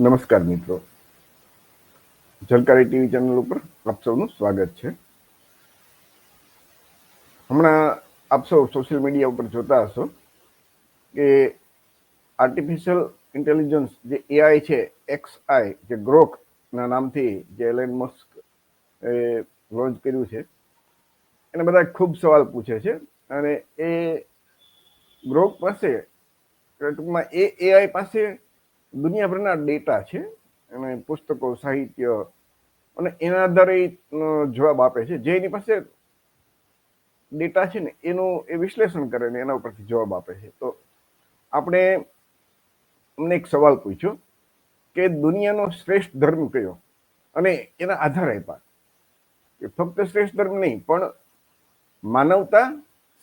નમસ્કાર મિત્રો, Jhalkari TV channel ઉપર આપ સૌનું સ્વાગત છે. હમણાં આપ સૌ સોશિયલ મીડિયા ઉપર જોતા હશો કે આર્ટિફિશિયલ ઇન્ટેલિજન્સ જે એઆઈ છે, XI જે ગ્રોક ના નામથી જે એલન મસ્ક લોન્ચ કર્યું છે, એને બધા ખૂબ સવાલ પૂછે છે. અને એ ગ્રોક પાસે ટૂંકમાં એઆઈ પાસે દુનિયાભરના ડેટા છે અને પુસ્તકો, સાહિત્ય, અને એના આધારે જવાબ આપે છે. જે એની પાસે ડેટા છે ને એનું એ વિશ્લેષણ કરે ને એના ઉપરથી જવાબ આપે છે. તો આપણે અમને એક સવાલ પૂછ્યો કે દુનિયાનો શ્રેષ્ઠ ધર્મ કયો, અને એના આધારે આપ્યા કે ફક્ત શ્રેષ્ઠ ધર્મ નહીં, પણ માનવતા,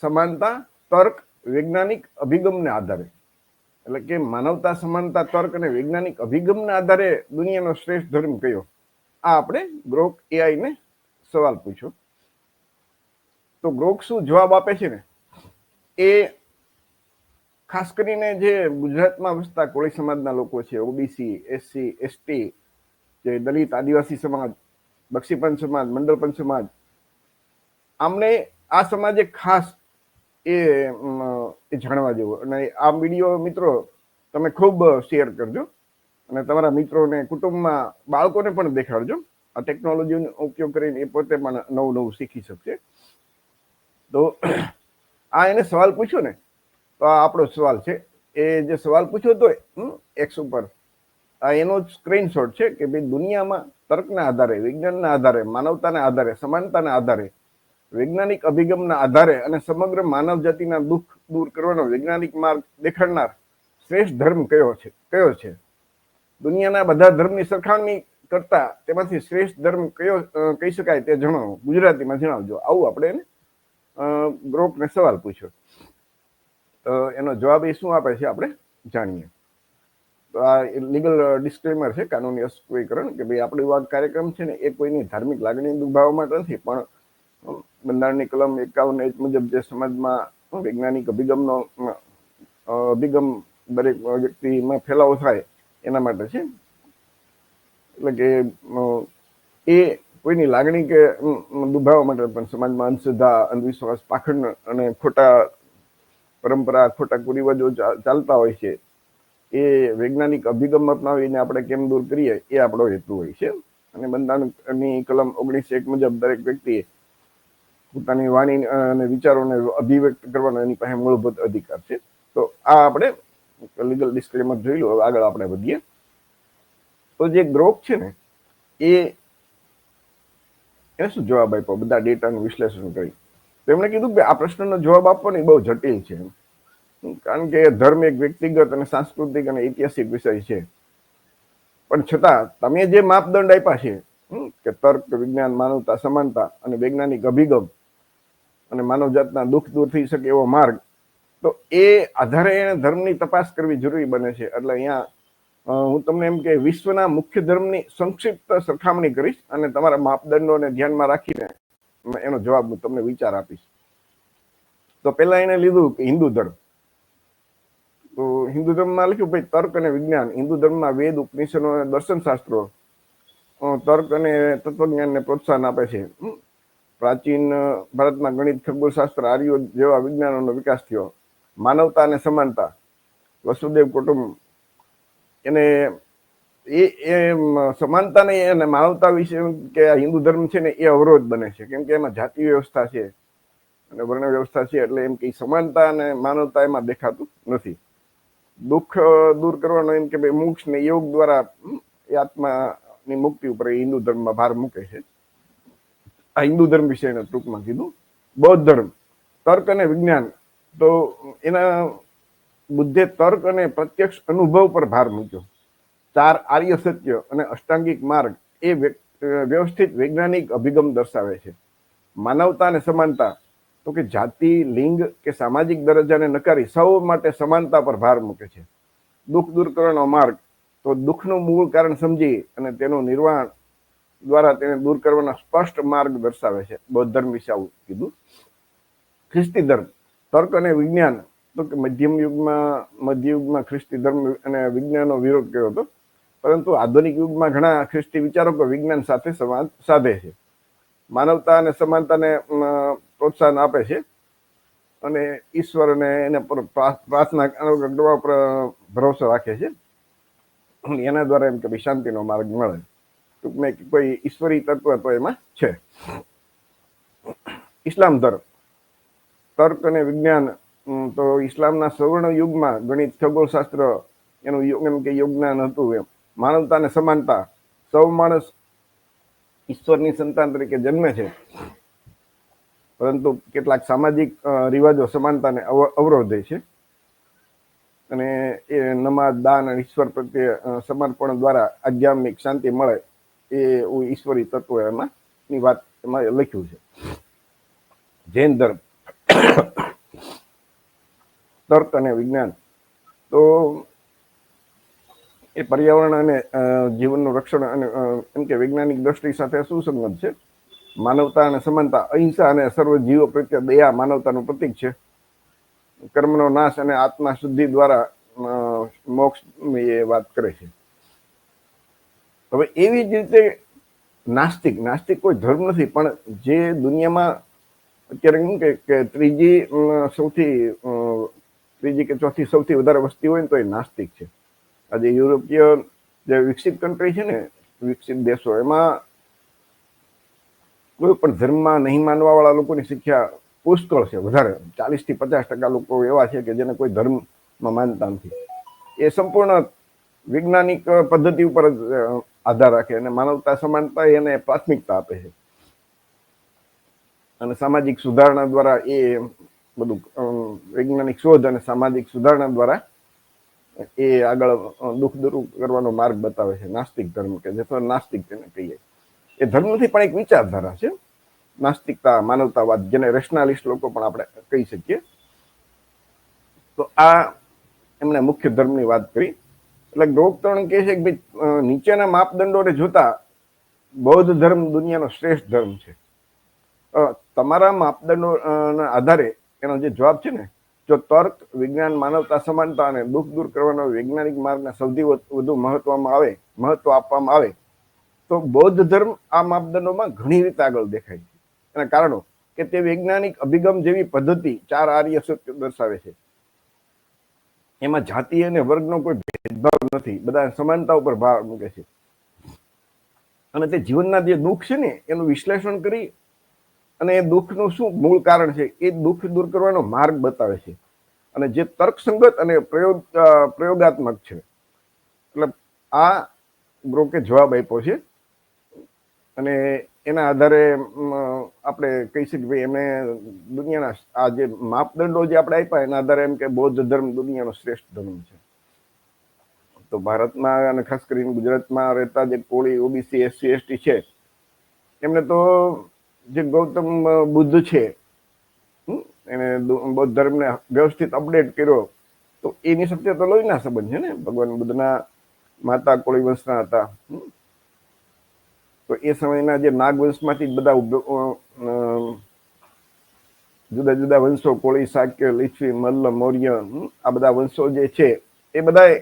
સમાનતા, તર્ક, વૈજ્ઞાનિક અભિગમને આધારે, એટલે કે માનવતા, સમાનતા, તર્ક અને વૈજ્ઞાનિક અભિગમના આધારે દુનિયાનો શ્રેષ્ઠ ધર્મ કયો, આ આપણે ગ્રોક એઆઈ ને સવાલ પૂછ્યો. તો ગ્રોક શું જવાબ આપે છે ને, એ ખાસ કરીને જે ગુજરાતમાં વસતા કોળી સમાજના લોકો છે, ઓબીસી, એસસી, એસટી, જે દલિત, આદિવાસી સમાજ, બક્ષીપંચ સમાજ, મંડલપંચ સમાજ, આમને આ સમાજે ખાસ એ જાણવા જેવું. અને આ વિડીયો મિત્રો તમે ખૂબ શેર કરજો અને તમારા મિત્રોને, કુટુંબમાં બાળકોને પણ દેખાડજો. આ ટેકનોલોજીનો ઉપયોગ કરીને એ પોતે પણ નવું નવું શીખી શકશે. તો આ એને સવાલ પૂછ્યો ને, તો આ આપણો સવાલ છે. એ જે સવાલ પૂછ્યો હતો એક્સ ઉપર, આ એનો જ સ્ક્રીનશોટ છે કે ભાઈ દુનિયામાં તર્કના આધારે, વિજ્ઞાનના આધારે, માનવતાના આધારે, સમાનતાના આધારે, વૈજ્ઞાનિક અભિગમના આધારે અને સમગ્ર માનવ જાતિના દુઃખ દૂર કરવાનો વૈજ્ઞાનિક માર્ગ દેખાડનાર શ્રેષ્ઠ ધર્મ કયો છે. દુનિયાના બધા ધર્મની સરખામણી કરતા તેમાંથી શ્રેષ્ઠ ધર્મ કયો કહી શકાય તે જણાવો, ગુજરાતીમાં જણાવજો. આવું આપણે એને ગ્રોકને સવાલ પૂછ્યો. તો એનો જવાબ એ શું આપે છે આપણે જાણીએ. તો આ લીગલ ડિસ્ક્લેમર છે, કાનૂની અસ્પષ્ટીકરણ, કે ભાઈ આપણો આ કાર્યક્રમ છે ને એ કોઈની ધાર્મિક લાગણી દુભાવવા માટે નથી, પણ બંધારણની કલમ 51H મુજબ જે સમાજમાં વૈજ્ઞાનિક અભિગમ દરેક વ્યક્તિમાં ફેલાવો થાય એના માટે છે. એટલે કે એ કોઈની લાગણી કે દુભાવવા માટે, પણ સમાજમાં અંધશ્રદ્ધા, અંધવિશ્વાસ, પાખંડ અને ખોટા પરંપરા, ખોટા કુરિવાજો ચાલતા હોય છે, એ વૈજ્ઞાનિક અભિગમ અપનાવીને આપણે કેમ દૂર કરીએ, એ આપણો હેતુ હોય છે. અને બંધારણની કલમ 19(1) મુજબ દરેક વ્યક્તિએ પોતાની વાણી અને વિચારોને અભિવ્યક્ત કરવાનો એની પાસે મૂળભૂત અધિકાર છે. તો આ આપણે લીગલ ડિસ્ક્લેમર જોઈ લો. હવે આગળ આપણે વધીએ. તો જે ગ્રોક છે ને એને શું જવાબ આપ્યો, બધા ડેટાનું વિશ્લેષણ કરી. તો એમણે કીધું કે આ પ્રશ્નનો જવાબ આપવો બહુ જટિલ છે, કારણ કે ધર્મ એક વ્યક્તિગત અને સાંસ્કૃતિક અને ઐતિહાસિક વિષય છે. પણ છતાં તમે જે માપદંડ આપ્યા છે કે તર્ક, વિજ્ઞાન, માનવતા, સમાનતા અને વૈજ્ઞાનિક અભિગમ અને માનવજાતના દુઃખ દૂર થઈ શકે એવો માર્ગ, તો એ આધારે એને ધર્મની તપાસ કરવી જરૂરી બને છે. એટલે અહીંયા હું તમને એમ કે વિશ્વના મુખ્ય ધર્મની સંક્ષિપ્ત સરખામણી કરીશ અને તમારા માપદંડોને ધ્યાનમાં રાખીને એનો જવાબ હું તમને વિચાર આપીશ. તો પહેલા એને લીધું કે હિન્દુ ધર્મ. તો હિન્દુ ધર્મમાં લખ્યું ભાઈ તર્ક અને વિજ્ઞાન. હિન્દુ ધર્મમાં વેદ, ઉપનિષદો અને દર્શન શાસ્ત્રો તર્ક અને તત્વજ્ઞાનને પ્રોત્સાહન આપે છે. પ્રાચીન ભારતમાં ગણિત, ખગોળશાસ્ત્ર, આર્યો જેવા વિજ્ઞાનોનો વિકાસ થયો. માનવતા અને સમાનતા, વસુદેવ કુટુંબ, એને એ સમાનતા અને માનવતા વિશે કે હિન્દુ ધર્મ છે ને એ અવરોધ બને છે, કેમ કે એમાં જાતિ વ્યવસ્થા છે અને વર્ણ વ્યવસ્થા છે. એટલે એમ કે સમાનતા અને માનવતા એમાં દેખાતું નથી. દુઃખ દૂર કરવાનો એમ કે ભાઈ મોક્ષ ને યોગ દ્વારા એ આત્માની મુક્તિ ઉપર હિન્દુ ધર્મમાં ભાર મૂકે છે. આ હિન્દુ ધર્મ વિશે એને ટૂંકમાં કીધું. બૌદ્ધ ધર્મ, તર્ક અને વિજ્ઞાન. તો એના બુદ્ધે તર્ક અને પ્રત્યક્ષ અનુભવ પર ભાર મૂક્યો. 4 આર્ય સત્ય અને અષ્ટાંગિક માર્ગ એ વ્યવસ્થિત વૈજ્ઞાનિક અભિગમ દર્શાવે છે. માનવતા અને સમાનતા, તો કે જાતિ, લિંગ કે સામાજિક દરજ્જાને નકારી સૌ માટે સમાનતા પર ભાર મૂકે છે. દુઃખ દૂર કરવાનો માર્ગ, તો દુઃખનું મૂળ કારણ સમજી અને તેનું નિર્વાણ દ્વારા તેને દૂર કરવાના સ્પષ્ટ માર્ગ દર્શાવે છે. બૌદ્ધ ધર્મ વિશે આવું કીધું. ખ્રિસ્તી ધર્મ, તર્ક અને વિજ્ઞાન, તો કે મધ્યયુગમાં ખ્રિસ્તી ધર્મ અને વિજ્ઞાનનો વિરોધ કર્યો હતો. પરંતુ આધુનિક યુગમાં ઘણા ખ્રિસ્તી વિચારકો વિજ્ઞાન સાથે સંવાદ સાધે છે, માનવતા અને સમાનતાને પ્રોત્સાહન આપે છે અને ઈશ્વર અને એને પ્રાર્થના કરવા પર ભરોસો રાખે છે. એના દ્વારા એમ કે શાંતિનો માર્ગ મળે. ટૂંકમાં કોઈ ઈશ્વરી તત્વ તો એમાં છે. ઇસ્લામ ધર્મ, તર્ક અને વિજ્ઞાન. તો ઇસ્લામના સવર્ણ યુગમાં ગણિત, ખગોળશાસ્ત્ર એનું એમ કે યોગદાન હતું. એમ માનવતા અને સમાનતા, સૌ માણસ ઈશ્વરની સંતાન તરીકે જન્મે છે, પરંતુ કેટલાક સામાજિક રિવાજો સમાનતાને અવરોધે છે અને એ નમાઝ, દાન અને ઈશ્વર પ્રત્યે સમર્પણ દ્વારા આધ્યાત્મિક શાંતિ મળે એ ઈશ્વરી તત્વ એમાં ની વાત એમાં લખ્યું છે. જૈન ધર્મ, તર્ક અને વિજ્ઞાન. તો એ પર્યાવરણ અને જીવનનું રક્ષણ અને એમ કે વૈજ્ઞાનિક દ્રષ્ટિ સાથે સુસંગત છે. માનવતા અને સમાનતા, અહિંસા અને સર્વ જીવો પ્રત્યે દયા માનવતાનું પ્રતીક છે. કર્મનો નાશ અને આત્મા શુદ્ધિ દ્વારા મોક્ષ એ વાત કરે છે. હવે એવી જ રીતે નાસ્તિક કોઈ ધર્મ નથી, પણ જે દુનિયામાં અત્યારે શું કે ત્રીજી કે ચોથી સૌથી વધારે વસ્તી હોય ને તો એ નાસ્તિક છે. આજે યુરોપીય જે વિકસિત કન્ટ્રી છે ને, વિકસિત દેશો, એમાં કોઈ પણ ધર્મમાં નહીં માનવા વાળા લોકોની સંખ્યા પુષ્કળ છે, વધારે 40 થી 50% લોકો એવા છે કે જેને કોઈ ધર્મમાં માનતા નથી. એ સંપૂર્ણ વૈજ્ઞાનિક પદ્ધતિ ઉપર આધાર રાખે અને માનવતા, સમાનતા એને પ્રાથમિકતા આપે છે. અને સામાજિક સુધારણા દ્વારા એ બધું વૈજ્ઞાનિક શોધ અને સામાજિક સુધારણા દ્વારા એ આગળ દુઃખ દૂર કરવાનો માર્ગ બતાવે છે. નાસ્તિક ધર્મ કે જે નાસ્તિક તેને કહીએ, એ ધર્મ નથી પણ એક વિચારધારા છે. નાસ્તિકતા, માનવતાવાદ, જેને રેશનાલિસ્ટ લોકો પણ આપણે કહી શકીએ. તો આ એમણે મુખ્ય ધર્મની વાત કરી. એટલે ગૌતમ કહે છે કે ભાઈ નીચેના માપદંડોને જોતા બૌદ્ધ ધર્મ દુનિયાનો શ્રેષ્ઠ ધર્મ છે. તમારા માપદંડોના આધારે એનો જે જવાબ છે ને, જો તર્ક, વિજ્ઞાન, માનવતા, સમાનતા અને દુઃખ દૂર કરવાનો વૈજ્ઞાનિક માર્ગને સૌથી વધુ મહત્વ આપવામાં આવે તો બૌદ્ધ ધર્મ આ માપદંડોમાં ઘણી રીતે આગળ દેખાય છે. એના કારણો કે તે વૈજ્ઞાનિક અભિગમ જેવી પદ્ધતિ 4 આર્ય સત્ય દર્શાવે છે. એમાં જાતિ અને વર્ગનો કોઈ ભેદભાવ નથી, બધા સમાનતા ઉપર ભાર મૂકે છે. અને તે જીવનના જે દુઃખ છે ને એનું વિશ્લેષણ કરી અને એ દુઃખનું શું મૂળ કારણ છે એ દુઃખ દૂર કરવાનો માર્ગ બતાવે છે. અને જે તર્કસંગત અને પ્રયોગાત્મક છે. એટલે આ બ્રોકે જવાબ આપ્યો છે અને એના આધારે આપણે કહી શકીએ ભાઈ એમને દુનિયાના આ જે માપદંડો જે આપણે આપ્યા એના આધારે એમ કે બૌદ્ધ ધર્મ દુનિયાનો શ્રેષ્ઠ ધર્મ છે. તો ભારતમાં અને ખાસ કરીને ગુજરાતમાં રહેતા જે કોળી, ઓબીસી, એસસી, એસટી છે, એમને તો જે ગૌતમ બુદ્ધ છે એને બૌદ્ધ ધર્મને વ્યવસ્થિત અપડેટ કર્યો, તો એની સાથે તો લોહીના સંબંધ છે ને. ભગવાન બુદ્ધના માતા કોળી વંશના હતા. તો એ સમયના જે નાગ વંશમાંથી બધા જુદા જુદા વંશો, કોળી, શાક્ય, લીછવી, મલ્લ, મૌર્ય, આ બધા વંશો જે છે એ બધા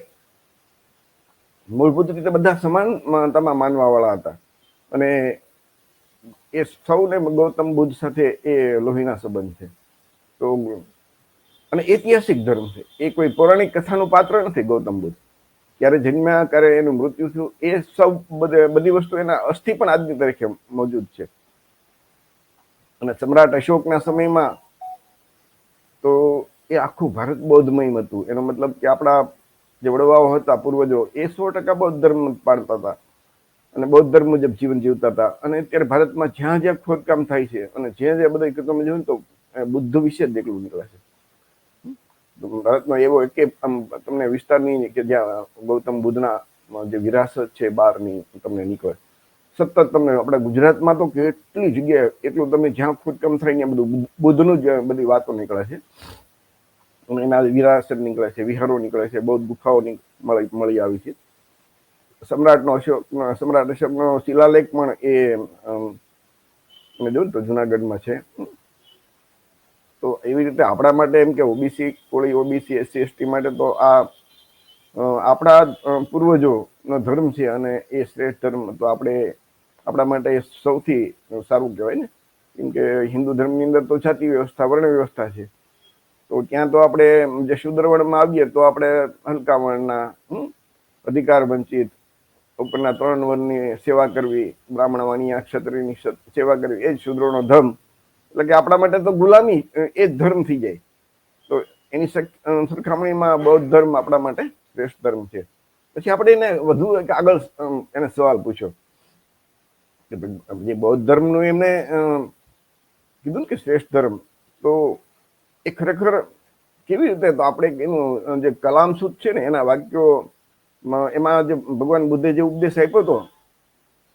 મૂળભૂત રીતે બધા સમાનતામાં માનવા વાળા હતા. અને એ સૌને ગૌતમ બુદ્ધ સાથે એ લોહીના સંબંધ છે. તો અને ઐતિહાસિક ધર્મ છે, એ કોઈ પૌરાણિક કથાનું પાત્ર નથી. ગૌતમ બુદ્ધ ક્યારે જન્મ્યા, ક્યારે એનું મૃત્યુ થયું, એ સૌ બધી વસ્તુ એના અસ્થિ પણ આજની તારીખે મોજૂદ છે. અને સમ્રાટ અશોકના સમયમાં તો એ આખું ભારત બૌદ્ધમય હતું. એનો મતલબ કે આપણા જે વડવાઓ હતા, પૂર્વજો, એ 100% બૌદ્ધ ધર્મ પાળતા હતા અને બૌદ્ધ ધર્મ મુજબ જીવન જીવતા હતા. અને અત્યારે ભારતમાં જ્યાં જ્યાં ખોદકામ થાય છે અને જ્યાં જ્યાં બધા તમે જોયું તો બુદ્ધ વિશે જ એકલું નીકળે છે. ભારતમાં એવો એક તમને વિસ્તાર નહીં કે જ્યાં ગૌતમ બુદ્ધના જે વિરાસત છે બહારની તમને નીકળે. સતત તમને આપણા ગુજરાતમાં તો કેટલી જગ્યાએ એટલું તમે જ્યાં ખોદકામ થાય ત્યાં બધું બુદ્ધનું જ બધી વાતો નીકળે છે. અને એના વિરાસત નીકળે છે, વિહારો નીકળે છે, બૌદ્ધ ગુફાઓ મળી આવી છે. સમ્રાટ અશોકનો શિલાલેખ પણ એ જોયું તો જુનાગઢમાં છે. તો એવી રીતે આપણા માટે એમ કે ઓબીસી, કોળી, ઓબીસી, એસસી, એસટી માટે તો આ આપણા પૂર્વજો નો ધર્મ છે અને એ શ્રેષ્ઠ ધર્મ તો આપણા માટે સૌથી સારું કહેવાય ને. કેમ કે હિન્દુ ધર્મની અંદર તો જાતિ વ્યવસ્થા, વર્ણ વ્યવસ્થા છે. તો ત્યાં તો આપણે જે શૂદ્ર વર્ણમાં આવીએ તો આપણે હલકા વર્ણના, અધિકાર વંચિત, ઉપરના 3 વર્ણની સેવા કરવી, બ્રાહ્મણ, વાણિયા, ક્ષત્રિયની સેવા કરવી, એ જ શૂદ્રોનો ધર્મ. એટલે કે આપણા માટે તો ગુલામી એ જ ધર્મ થઈ જાય. તો એની સરખામણીમાં બૌદ્ધ ધર્મ આપણા માટે શ્રેષ્ઠ ધર્મ છે. પછી આપણે એને વધુ આગળ એને સવાલ પૂછ્યો કે જે બૌદ્ધ ધર્મનું એમને કીધું ને કે શ્રેષ્ઠ ધર્મ, તો એ ખરેખર કેવી રીતે? તો આપણે એનું જે કલામ સૂત્ર છે ને એના વાક્યો, એમાં જે ભગવાન બુદ્ધે જે ઉપદેશ આપ્યો હતો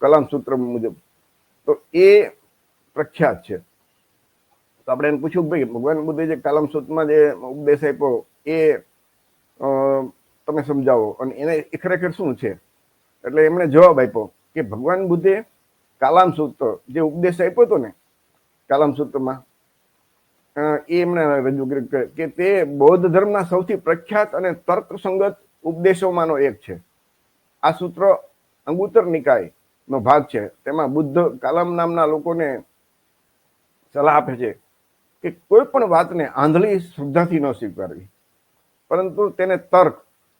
કલામ સૂત્ર મુજબ, તો એ પ્રખ્યાત છે. તો આપણે એને પૂછ્યું ભાઈ ભગવાન બુદ્ધે જે કલામ સૂત્રમાં જે ઉપદેશ આપ્યો એ તમે સમજાવો, અને એને એ ખરેખર શું છે? એટલે એમણે જવાબ આપ્યો કે ભગવાન બુદ્ધે કલામ સૂત્ર જે ઉપદેશ આપ્યો હતો ને કલામ સૂત્રમાં, એ એમણે રજૂ કર્યું કે તે બૌદ્ધ ધર્મના સૌથી પ્રખ્યાત અને તર્કસંગત ઉપદેશોમાંનો એક છે. આ સૂત્ર અંગુત્તર નિકાયનો ભાગ છે. તેમાં બુદ્ધ કલામ નામના લોકોને સલાહ આપે છે કે કોઈ પણ વાતને આંધળી શ્રદ્ધાથી ન સ્વીકારવી, પરંતુ તેને તર્ક,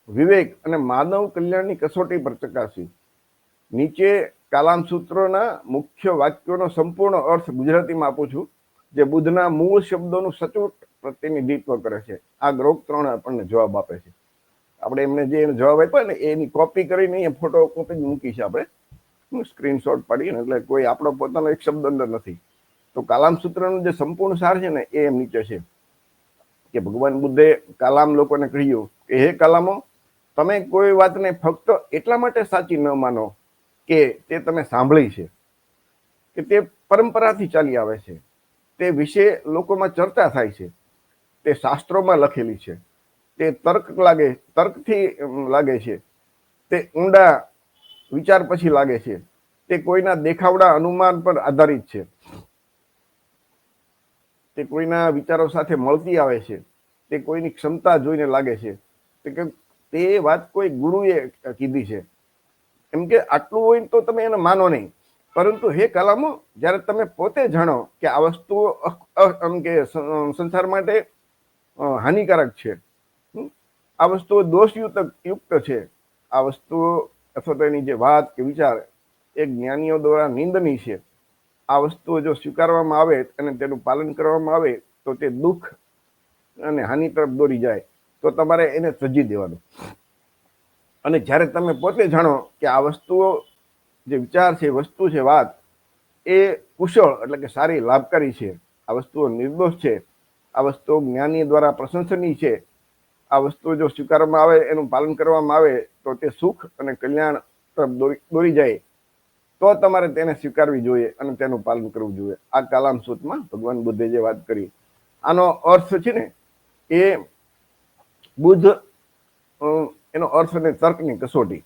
વિવેક અને માનવ કલ્યાણની કસોટી પર ચકાસવી. નીચે કલામ સૂત્રોના મુખ્ય વાક્યોનો સંપૂર્ણ અર્થ ગુજરાતીમાં આપું છું, જે બુદ્ધના મૂળ શબ્દોનું સચોટ પ્રતિનિધિત્વ કરે છે. આ ગ્રોક 3 આપણને જવાબ આપે છે. આપણે એમને જે જવાબ આપ્યો ને એની કોપી કરીને એ ફોટો કોપી મૂકી છે આપણે, સ્ક્રીનશોટ પાડીને, એટલે કોઈ આપણો પોતાનો એક શબ્દ અંદર નથી. તો કલામ સૂત્રનું જે સંપૂર્ણ સાર છે ને એ એમ નીચે છે કે ભગવાન બુદ્ધે કલામ લોકોને કહ્યું કે હે કલામો, તમે કોઈ વાતને ફક્ત એટલા માટે સાચી ન માનો કે તે તમે સાંભળી છે, કે તે પરંપરાથી ચાલી આવે છે, તે વિશે લોકોમાં ચર્ચા થાય છે, તે શાસ્ત્રોમાં લખેલી છે, તે તર્કથી લાગે છે, તે ઊંડા વિચાર પછી લાગે છે, તે કોઈના દેખાવડા અનુમાન પર આધારિત છે, તે કોઈના વિચારો સાથે મળતી આવે છે, તે કોઈની ક્ષમતા જોઈને લાગે છે, તે વાત કોઈ ગુરુએ કીધી છે. એમ કે આટલું હોય તો તમે એને માનો નહીં, પરંતુ હે કલામો, જ્યારે તમે પોતે જાણો કે આ વસ્તુઓ એમ કે સંસાર માટે હાનિકારક છે, આ વસ્તુઓ દોષયુક્ત છે, આ વસ્તુઓ અથવા તો એની જે વાત કે વિચાર એ જ્ઞાનીઓ દ્વારા નિંદનીય છે, આ વસ્તુઓ જો સ્વીકારવામાં આવે અને તેનું પાલન કરવામાં આવે તો તે દુઃખ અને હાનિ તરફ દોરી જાય, તો તમારે એને ત્યજી દેવાનું. અને જ્યારે તમે પોતે જાણો કે આ વસ્તુઓ જે વિચાર છે, વસ્તુ છે, વાત એ કુશળ એટલે કે સારી, લાભકારી છે, આ વસ્તુઓ નિર્દોષ છે, આ વસ્તુઓ જ્ઞાની દ્વારા પ્રશંસનીય છે, આ વસ્તુઓ જો સ્વીકારવામાં આવે, એનું પાલન કરવામાં આવે તો તે સુખ અને કલ્યાણ તરફ દોરી જાય, તો તમારે તેને સ્વીકારવી જોઈએ અને તેનું પાલન કરવું જોઈએ. આ કલામ સૂત્રમાં ભગવાન બુદ્ધે જે વાત કરી, આનો અર્થ છે ને એ બુદ્ધ, એનો અર્થ અને તર્કની કસોટી.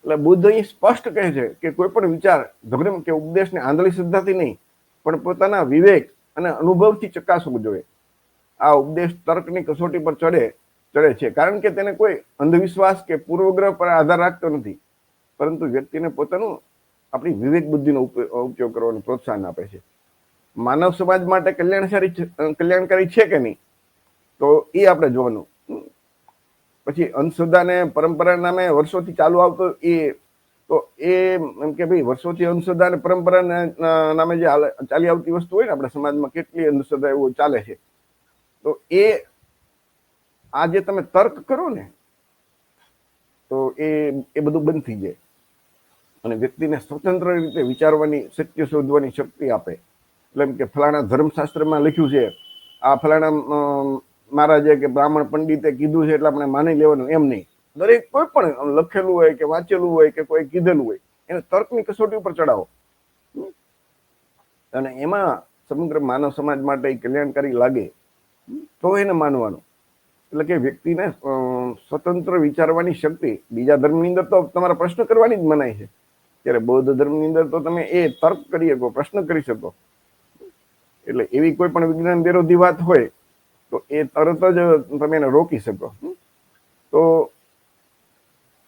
એટલે બુદ્ધ અહીં સ્પષ્ટ કહે છે કે કોઈ પણ વિચાર, ધર્મ કે ઉપદેશને આંધળી શ્રદ્ધાથી નહીં, પણ પોતાના વિવેક અને અનુભવથી ચકાસવું જોઈએ. આ ઉપદેશ તર્કની કસોટી પર ચડે છે, કારણ કે તેને કોઈ અંધવિશ્વાસ કે પૂર્વગ્રહ પર આધાર રાખતો નથી, પરંતુ વ્યક્તિને પોતાનું આપણી વિવેક બુદ્ધિનો ઉપયોગ કરવાનું પ્રોત્સાહન આપે છે. માનવ સમાજ માટે કલ્યાણકારી છે કે નહીં, તો એ આપણે જોવાનું. પછી અંધશ્રદ્ધા અને પરંપરા નામે વર્ષોથી ચાલુ આવતો એમ કે ભાઈ વર્ષોથી અંધશ્રદ્ધા અને પરંપરા નામે જે ચાલી આવતી વસ્તુ હોય ને આપણા સમાજમાં, કેટલી અંધશ્રદ્ધા એવું ચાલે છે, તો આ જે તમે તર્ક કરો ને તો એ બધું બંધ થઈ જાય અને વ્યક્તિને સ્વતંત્ર રીતે વિચારવાની, સત્ય શોધવાની શક્તિ આપે. એટલે એમ કે ફલાણા ધર્મશાસ્ત્રમાં લખ્યું છે, આ ફલાણા મહારાજે કે બ્રાહ્મણ પંડિતે કીધું છે એટલે આપણે માની લેવાનું, એમ નહીં. દરેક કોઈ પણ લખેલું હોય કે વાંચેલું હોય કે કોઈ કીધેલું હોય એને તર્કની કસોટી ઉપર ચડાવો, અને એમાં સમગ્ર માનવ સમાજ માટે કલ્યાણકારી લાગે તો એને માનવાનું. એટલે કે વ્યક્તિને સ્વતંત્ર વિચારવાની શક્તિ. બીજા ધર્મની અંદર તો તમારા પ્રશ્ન કરવાની જ મનાય છે, ત્યારે બૌદ્ધ ધર્મની અંદર તો તમે એ તર્ક કરી શકો, પ્રશ્ન કરી શકો. એટલે એવી કોઈ પણ વિજ્ઞાન વિરોધી વાત હોય તો એ તરત જ તમે એને રોકી શકો. તો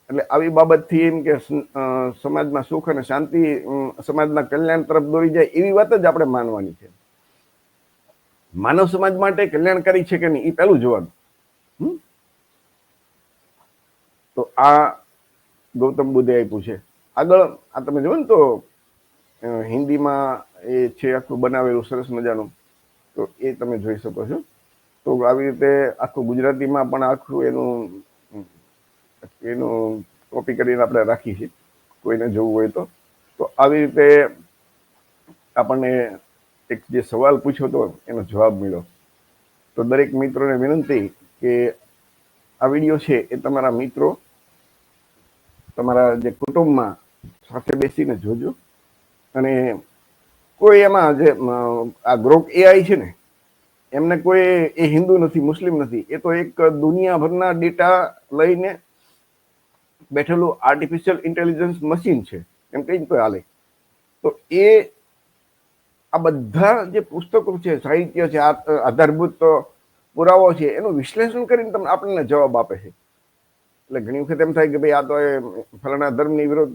એટલે આવી બાબતથી એમ કે સમાજમાં સુખ અને શાંતિ, સમાજના કલ્યાણ તરફ દોરી જાય એવી વાત જ આપણે માનવાની છે. માનવ સમાજ માટે કલ્યાણકારી છે કે નહીં એ પહેલું જોવાનું. તો આ ગૌતમ બુદ્ધે આપ્યું છે. આગળ આ તમે જુઓ ને તો હિન્દીમાં એ છે આખું બનાવેલું સરસ મજાનું, તો એ તમે જોઈ શકો છો. તો આવી રીતે આખું ગુજરાતીમાં પણ આખું એનું કોપી કરીને આપણે રાખી છે, કોઈને જોવું હોય તો. તો આવી રીતે આપણને એક જે સવાલ પૂછ્યો હતો એનો જવાબ મળ્યો. તો દરેક મિત્રોને વિનંતી કે આ વિડીયો છે એ તમારા મિત્રો, તમારા જે કુટુંબમાં સાથે બેસીને જોજો. અને કોઈ એમાં જે આ ગ્રોક એઆઈ છે ને, એમને કોઈ એ હિન્દુ નથી, મુસ્લિમ નથી, એ તો એક દુનિયાભરના ડેટા લઈને બેઠેલું આર્ટિફિશિયલ ઇન્ટેલિજન્સ મશીન છે, એમ કઈ કોઈ હાલે. તો એ આ બધા જે પુસ્તકો છે, સાહિત્ય છે, આધારભૂત પુરાવો છે, એનું વિશ્લેષણ કરીને તમને આપણને જવાબ આપે છે. એટલે ઘણી વખત એમ થાય કે ભાઈ આ તો એ ફલાણા ધર્મની વિરોધ,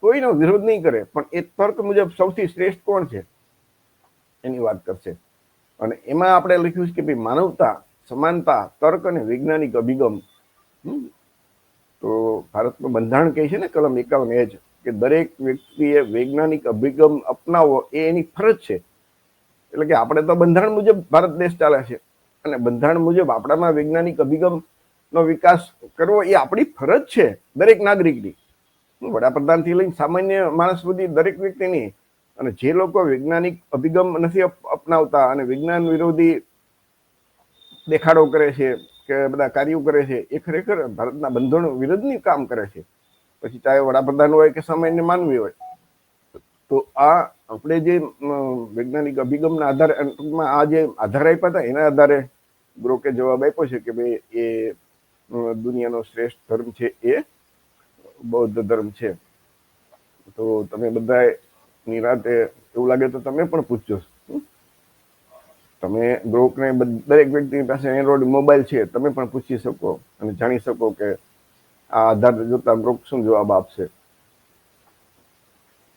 કોઈનો વિરોધ નહીં કરે, પણ એ તર્ક મુજબ સૌથી શ્રેષ્ઠ કોણ છે એની વાત કરશે. અને એમાં આપણે લખ્યું છે કે ભાઈ માનવતા, સમાનતા, તર્ક અને વૈજ્ઞાનિક અભિગમ. તો ભારતનું બંધારણ કહે છે ને કલમ 51 જ કે દરેક વ્યક્તિએ વૈજ્ઞાનિક અભિગમ અપનાવવો એ એની ફરજ છે. એટલે કે આપણે તો બંધારણ મુજબ ભારત દેશ ચાલે છે, અને બંધારણ મુજબ આપણામાં વૈજ્ઞાનિક અભિગમનો વિકાસ કરવો એ આપણી ફરજ છે દરેક નાગરિકની, વડાપ્રધાનથી લઈને સામાન્ય માણસ સુધી દરેક વ્યક્તિની. અને જે લોકો વૈજ્ઞાનિક અભિગમ નથી અપનાવતા અને વિજ્ઞાન વિરોધી દેખાડો કરે છે કે બધા કાર્યો કરે છે, એ ખરેખર ભારતના બંધારણ વિરુદ્ધની કામ કરે છે. પછી ચાહે વડાપ્રધાન હોય કે સામાન્ય માનવી હોય. તો આ આપણે જે વૈજ્ઞાનિક અભિગમના આધારે, ટૂંકમાં આ જે આધાર આપ્યા હતા એના આધારે ગ્રોકે જવાબ આપ્યો છે કે ભાઈ એ દુનિયાનો શ્રેષ્ઠ ધર્મ છે એ બૌદ્ધ ધર્મ છે. તો તમે બધા નિરાતે એવું લાગે તો તમે પણ પૂછજો. તમે ગ્રોકને દરેક વ્યક્તિની પાસે એન્ડ્રોઈડ મોબાઈલ છે, તમે પણ પૂછી શકો અને જાણી શકો કે આ આધાર જોતા ગ્રોક શું જવાબ આપશે.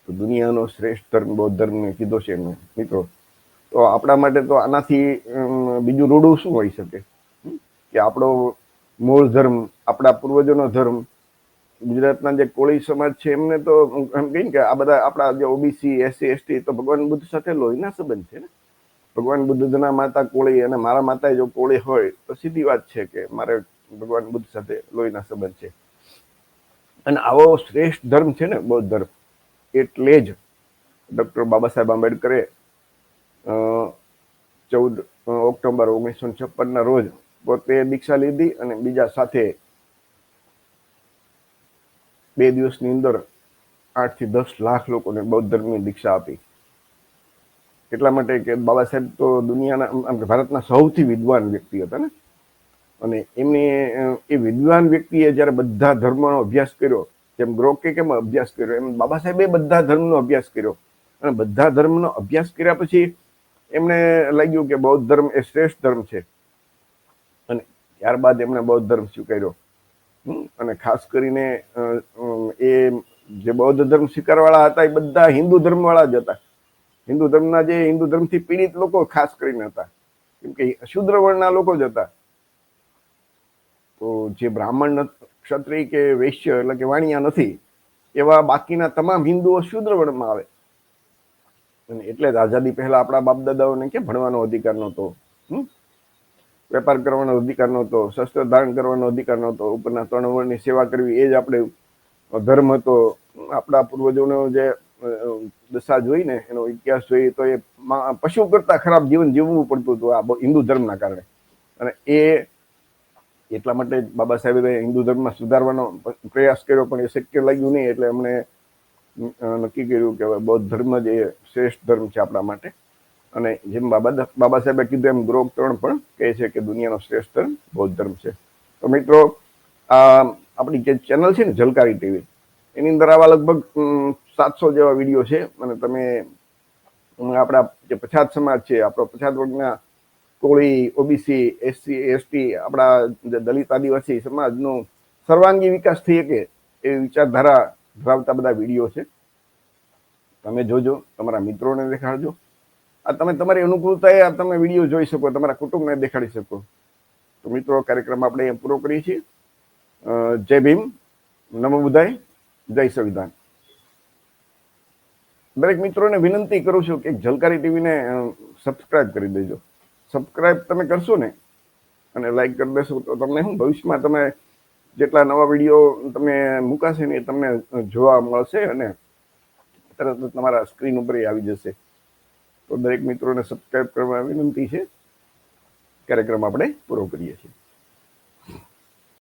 તો દુનિયાનો શ્રેષ્ઠ ધર્મ બૌદ્ધ ધર્મને કીધો છે એમને મિત્રો. તો આપણા માટે તો આનાથી બીજું રૂડું શું હોઈ શકે કે આપણો મૂળ ધર્મ, આપણા પૂર્વજોનો ધર્મ. ગુજરાતના જે કોળી સમાજ છે એમને તો એમ કહીને કે આ બધા આપણા જે ઓબીસી, એસસી, એસટી તો ભગવાન બુદ્ધ સાથે લોહીના સંબંધ છે ને. ભગવાન બુદ્ધના માતા કોળી અને મારા માતા જો કોળી હોય તો સીધી વાત છે કે મારે ભગવાન બુદ્ધ સાથે લોહીના સંબંધ છે. અને આવો શ્રેષ્ઠ ધર્મ છે ને બૌદ્ધ ધર્મ, એટલે જ ડોક્ટર બાબા સાહેબ આંબેડકરે 14 ઓક્ટોબર 1956 રોજ પોતે દીક્ષા લીધી અને બીજા સાથે 2 દિવસની અંદર 8 થી 10 લાખ લોકોને બૌદ્ધ ધર્મની દીક્ષા આપી. એટલા માટે કે બાબા સાહેબ તો દુનિયાના, ભારતના સૌથી વિદ્વાન વ્યક્તિ હતા ને. અને એમની એ વિદ્વાન વ્યક્તિએ જ્યારે બધા ધર્મનો અભ્યાસ કર્યો, જેમ ગ્રોકે કેમ અભ્યાસ કર્યો, એમ બાબા સાહેબે બધા ધર્મનો અભ્યાસ કર્યો. અને બધા ધર્મનો અભ્યાસ કર્યા પછી એમને લાગ્યું કે બૌદ્ધ ધર્મ એ શ્રેષ્ઠ ધર્મ છે. અને ત્યારબાદ એમણે બૌદ્ધ ધર્મ સ્વીકાર્યો. અને ખાસ કરીને એ જે બૌદ્ધ ધર્મ સ્વીકારવાળા હતા એ બધા હિન્દુ ધર્મવાળા જ હતા. હિન્દુ ધર્મના જે હિન્દુ ધર્મથી પીડિત લોકો ખાસ કરીને હતા, કેમ કે શૂદ્ર વર્ણના લોકો જ હતા. તો જે બ્રાહ્મણ, ક્ષત્રિય કે વૈશ્ય એટલે કે વાણિયા નથી, એવા બાકીના તમામ હિન્દુઓ શૂદ્ર વર્ણમાં આવે. અને એટલે જ આઝાદી પહેલા આપણા બાપ દાદાઓને કે ભણવાનો અધિકાર નહોતો, વેપાર કરવાનો અધિકાર નહોતો, શસ્ત્ર ધારણ કરવાનો અધિકાર નહોતો, ઉપરના 3 વર્ણની સેવા કરવી એ જ આપણે ધર્મ હતો. આપણા પૂર્વજોનો જે દશા જોઈ ને, એનો ઇતિહાસ જોઈએ તો એ પશુ કરતા ખરાબ જીવન જીવવું પડતું હતું આ હિન્દુ ધર્મના કારણે. અને એ એટલા માટે બાબા સાહેબે હિન્દુ ધર્મમાં સુધારવાનો પ્રયાસ કર્યો, પણ એ શક્ય લાગ્યું નહીં. એટલે એમણે નક્કી કર્યું કે બૌદ્ધ ધર્મ જ એ શ્રેષ્ઠ ધર્મ છે આપણા માટે. અને જેમ બાબા સાહેબે કીધું એમ ગ્રોક 3 પણ કહે છે કે દુનિયાનો શ્રેષ્ઠ ધર્મ બૌદ્ધ ધર્મ છે. તો મિત્રો, આપણી જે ચેનલ છે ને ઝલકારી ટીવી, એની અંદર આવા લગભગ 700 જેવા વિડીયો છે. અને તમે આપણા જે પછાત સમાજ છે, આપણો પછાત વર્ગના કોળી, ઓબીસી, એસસી, એસટી, આપણા જે દલિત આદિવાસી સમાજનો સર્વાંગી વિકાસ થઈ શકે એવી વિચારધારા ધરાવતા બધા વિડીયો છે. તમે જોજો, તમારા મિત્રોને દેખાડજો. આ તમે તમારી અનુકૂળતાએ આ તમે વિડીયો જોઈ શકો, તમારા કુટુંબને દેખાડી શકો. તો મિત્રો, કાર્યક્રમ આપણે અહીંયા પૂરો કરીએ છીએ. જય ભીમ, નમો બુદ્ધાય, જય સંવિધાન. દરેક મિત્રોને વિનંતી કરું છું કે ઝલકારી ટીવીને સબસ્ક્રાઇબ કરી દેજો. સબસ્ક્રાઇબ તમે કરશો ને અને લાઈક કરી દેશો તો તમને શું ભવિષ્યમાં તમે જેટલા નવા વિડીયો તમે મૂકાશે ને એ તમને જોવા મળશે અને તરત જ તમારા સ્ક્રીન ઉપર આવી જશે. તો દરેક મિત્રોને સબસ્ક્રાઇબ કરવા વિનંતી છે. કાર્યક્રમ આપણે પૂરો કરીએ છીએ.